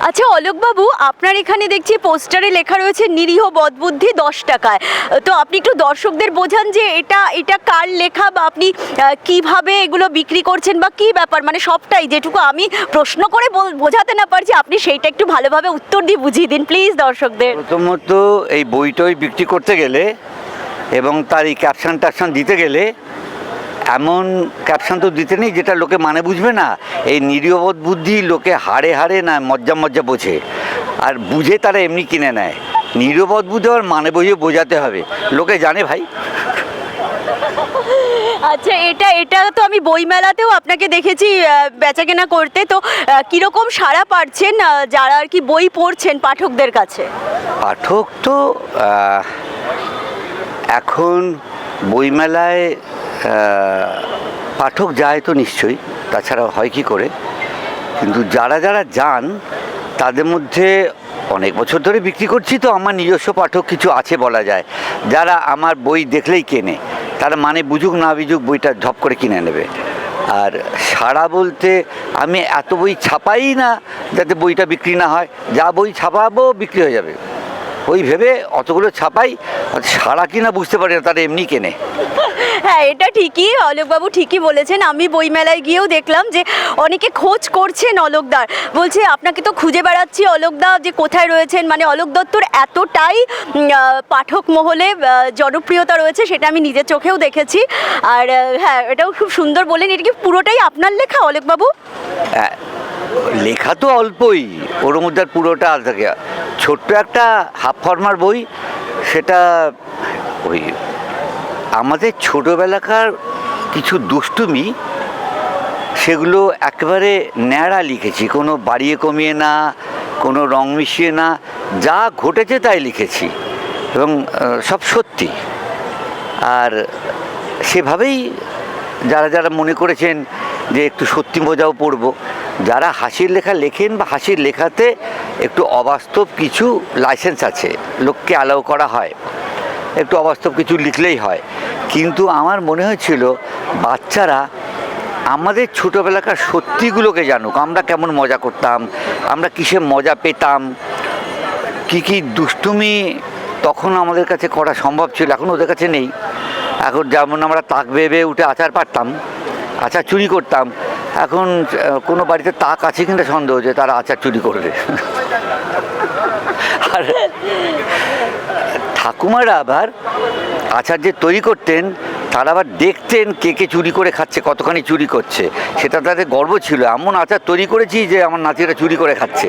আচ্ছা অলোকবাবু, আপনার এখানে দেখছি পোস্টারে লেখা রয়েছে নিরীহ বদবুদ্ধি 10 টাকায়। তো আপনি একটু দর্শকদের বোঝান যে এটা এটা কার লেখা, বা আপনি কিভাবে এগুলো বিক্রি করছেন, বা কি ব্যাপার, মানে সবটাই যেটুকু আমি প্রশ্ন করে বোঝাতে না পারছি আপনি সেইটা একটু ভালোভাবে উত্তর দিয়ে বুঝিয়ে দিন প্লিজ দর্শকদের। প্রথমত এই বইটই বিক্রি করতে গেলে এবং তার এই ক্যাপশন ট্যাপশন দিতে গেলে এমন ক্যাপশন তো দিতে নেই যেটা লোকে মানে বুঝবে না। এই নিরীহবোধ বুদ্ধি লোকে হাড়ে হাড়ে না মজ্জা মজ্জা বোঝে, আর বুঝে তারা এমনি কিনে নেয়। নিরীহবোধ বুদ্ধি আর মানে বুঝে বোঝাতে হবে, লোকে জানে ভাই। আচ্ছা, এটা এটা তো আমি বইমেলাতেও আপনাকে দেখেছি বেচাকেনা করতে। তো কীরকম সাড়া পাচ্ছেন যারা আর কি বই পড়ছেন পাঠকদের কাছে? পাঠক তো এখন বইমেলায় পাঠক যায় তো নিশ্চয়ই, তাছাড়া হয় কি করে। কিন্তু যারা যারা যান তাদের মধ্যে অনেক বছর ধরে বিক্রি করছি, তো আমার নিজস্ব পাঠক কিছু আছে বলা যায়, যারা আমার বই দেখলেই কেনে। তারা মানে বুঝুক না বুঝুক বইটা ঝপ করে কিনে নেবে। আর সাড়া বলতে আমি এত বই ছাপাই না যাতে বইটা বিক্রি না হয়, যা বই ছাপাবো বিক্রি হয়ে যাবে ওই ভেবে অতগুলো ছাপাই। সাড়া কিনা বুঝতে পারি না, তারা এমনি কেনে। হ্যাঁ, এটা ঠিকই, অলোকবাবু ঠিকই বলেছেন। আমি বইমেলায় গিয়েও দেখলাম যে অনেকে খোঁজ করছেন অলোকদার, বলছে আপনাকে তো খুঁজে বেড়াচ্ছি অলোকদা, যে কোথায় রয়েছেন। মানে অলোক দত্তর এতটাই পাঠক মহলে জনপ্রিয়তা রয়েছে, সেটা আমি নিজের চোখেও দেখেছি। আর হ্যাঁ, এটাও খুব সুন্দর বললেন। এটা কি পুরোটাই আপনার লেখা অলোকবাবু? লেখা তো অল্পই, ওর মধ্যে আর পুরোটা থাকে। ছোট্ট একটা হাফ ফরমার বই, সেটা ওই আমাদের ছোটোবেলাকার কিছু দুষ্টুমি, সেগুলো একেবারে ন্যাড়া লিখেছি, কোনো বাড়িয়ে কমিয়ে না, কোনো রং মিশিয়ে না, যা ঘটেছে তাই লিখেছি এবং সব সত্যি। আর সেভাবেই যারা যারা মনে করেছেন যে একটু সত্যি মজাও পড়ব, যারা হাসির লেখা লেখেন বা হাসির লেখাতে একটু অবাস্তব কিছু লাইসেন্স আছে, লোককে অ্যালাউ করা হয়, একটু অবাস্তব কিছু লিখলেই হয়। কিন্তু আমার মনে হয়েছিল বাচ্চারা আমাদের ছোটোবেলাকার সত্যিগুলোকে জানুক, আমরা কেমন মজা করতাম, আমরা কিসে মজা পেতাম, কী কী দুষ্টুমি তখন আমাদের কাছে করা সম্ভব ছিল, এখন ওদের কাছে নেই। এখন যেমন আমরা তাক বেয়ে উঠে আচার পারতাম, আচার চুরি করতাম, এখন কোনো বাড়িতে তাক আছে কিনা সন্দেহ যে তারা আচার চুরি করবে। আর ঠাকুমারা আবার আচার যে তৈরি করতেন, তারা আবার দেখতেন কে কে চুরি করে খাচ্ছে, কতখানি চুরি করছে, সেটা তাদের গর্ব ছিল। এমন আচার তৈরি করেছি যে আমার নাতিরা চুরি করে খাচ্ছে,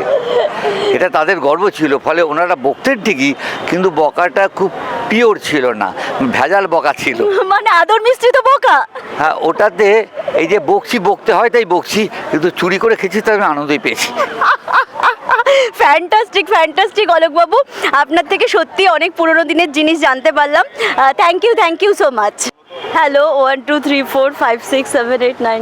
এটা তাদের গর্ব ছিল। ফলে ওনারা বকতেন ঠিকই, কিন্তু বকাটা খুব পিওর ছিল না, ভেজাল বকা ছিল। মানে আদর মিশ্রিত বকা। হ্যাঁ, ওটাতে এই যে বকছি, বকতে হয় তাই বকছি, কিন্তু চুরি করে খেয়েছি তাই আমি আনন্দই পেয়েছি। ফ্যান্টাস্টিক ফ্যান্টাস্টিক অলোকবাবু, আপনার থেকে সত্যি অনেক পুরোনো দিনের জিনিস জানতে পারলাম। Thank you so much. Hello, 1 2 3 4 5 6 7 8 9